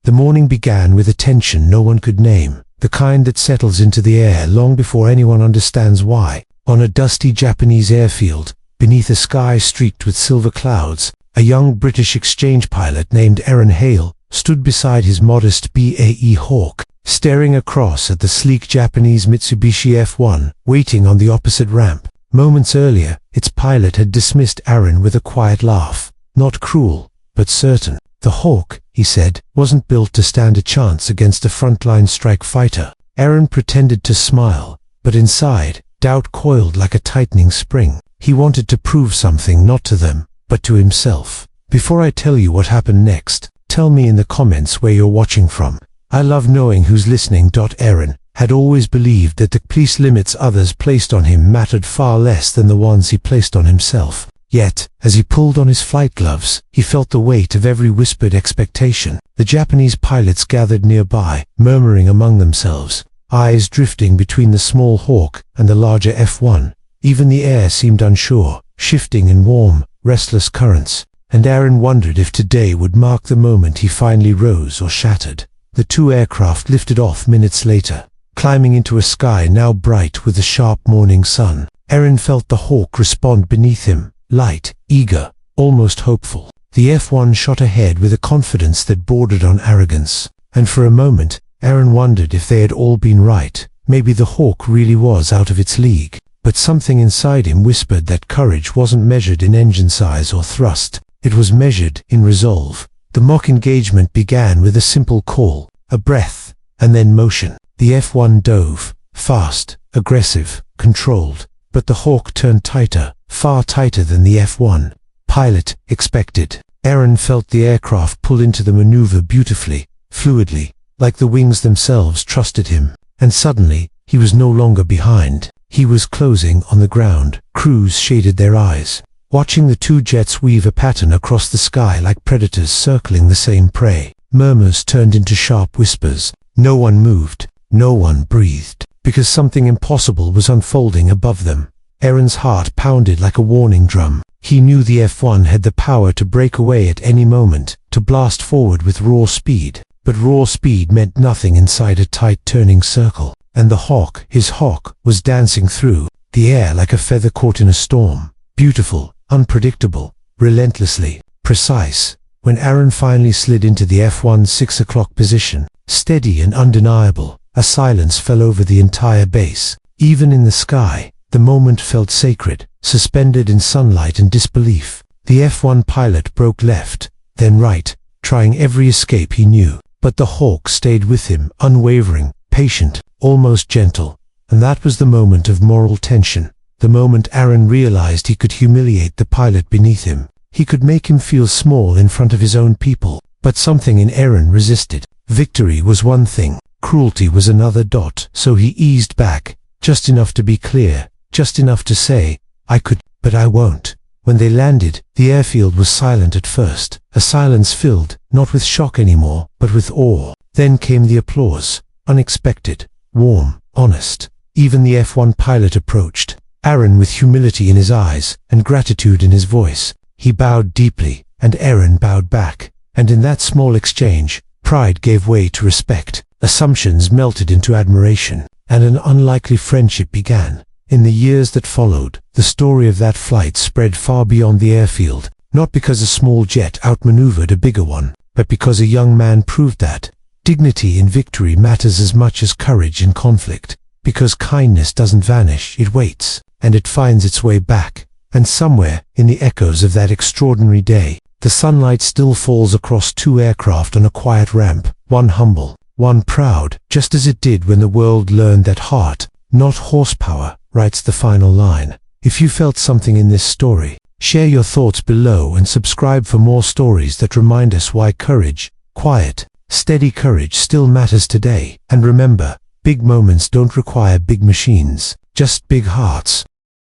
The morning began with a tension no one could name, the kind that settles into the air long before anyone understands why. On a dusty Japanese airfield, beneath a sky streaked with silver clouds, a young British exchange pilot named Aaron Hale stood beside his modest BAe Hawk, staring across at the sleek Japanese Mitsubishi F-1 waiting on the opposite ramp. Moments earlier, its pilot had dismissed Aaron with a quiet laugh. Not cruel, but certain. The Hawk, he said, wasn't built to stand a chance against a frontline strike fighter. Aaron pretended to smile, but inside, doubt coiled like a tightening spring. He wanted to prove something not to them, but to himself. Before I tell you what happened next, tell me in the comments where you're watching from. I love knowing who's listening. Aaron had always believed that the police limits others placed on him mattered far less than the ones he placed on himself. Yet, as he pulled on his flight gloves, he felt the weight of every whispered expectation. The Japanese pilots gathered nearby, murmuring among themselves, eyes drifting between the small Hawk and the larger F-1. Even the air seemed unsure, shifting in warm, restless currents, and Aaron wondered if today would mark the moment he finally rose or shattered. The two aircraft lifted off minutes later, climbing into a sky now bright with the sharp morning sun. Aaron felt the Hawk respond beneath him, light, eager, almost hopeful. The F-1 shot ahead with a confidence that bordered on arrogance, and for a moment, Aaron wondered if they had all been right. Maybe the Hawk really was out of its league. But something inside him whispered that courage wasn't measured in engine size or thrust. It was measured in resolve. The mock engagement began with a simple call, a breath, and then motion. The F-1 dove, fast, aggressive, controlled, but the Hawk turned tighter, far tighter than the F-1 pilot expected. Aaron felt the aircraft pull into the maneuver beautifully, fluidly, like the wings themselves trusted him. And suddenly, he was no longer behind. He was closing on the ground. Crews shaded their eyes, watching the two jets weave a pattern across the sky like predators circling the same prey. Murmurs turned into sharp whispers. No one moved, no one breathed, because something impossible was unfolding above them. Aaron's heart pounded like a warning drum. He knew the F-1 had the power to break away at any moment, to blast forward with raw speed. But raw speed meant nothing inside a tight turning circle. And the Hawk, his Hawk, was dancing through the air like a feather caught in a storm. Beautiful, unpredictable, relentlessly precise. When Aaron finally slid into the F-1's 6 o'clock position, steady and undeniable, a silence fell over the entire base. Even in the sky, the moment felt sacred, suspended in sunlight and disbelief. The F-1 pilot broke left, then right, trying every escape he knew. But the Hawk stayed with him, unwavering, patient, almost gentle. And that was the moment of moral tension. The moment Aaron realized he could humiliate the pilot beneath him. He could make him feel small in front of his own people. But something in Aaron resisted. Victory was one thing, cruelty was another. So he eased back, just enough to be clear, just enough to say, I could, but I won't. When they landed, the airfield was silent at first, a silence filled, not with shock anymore, but with awe. Then came the applause, unexpected, warm, honest. Even the F-1 pilot approached, Aaron with humility in his eyes and gratitude in his voice. He bowed deeply, and Aaron bowed back. And in that small exchange, pride gave way to respect, assumptions melted into admiration, and an unlikely friendship began. In the years that followed, the story of that flight spread far beyond the airfield, not because a small jet outmaneuvered a bigger one, but because a young man proved that dignity in victory matters as much as courage in conflict. Because kindness doesn't vanish, it waits, and it finds its way back. And somewhere, in the echoes of that extraordinary day, the sunlight still falls across two aircraft on a quiet ramp, one humble, one proud, just as it did when the world learned that heart, not horsepower, writes the final line. If you felt something in this story, share your thoughts below and subscribe for more stories that remind us why courage, quiet, steady courage still matters today. And remember, big moments don't require big machines, just big hearts.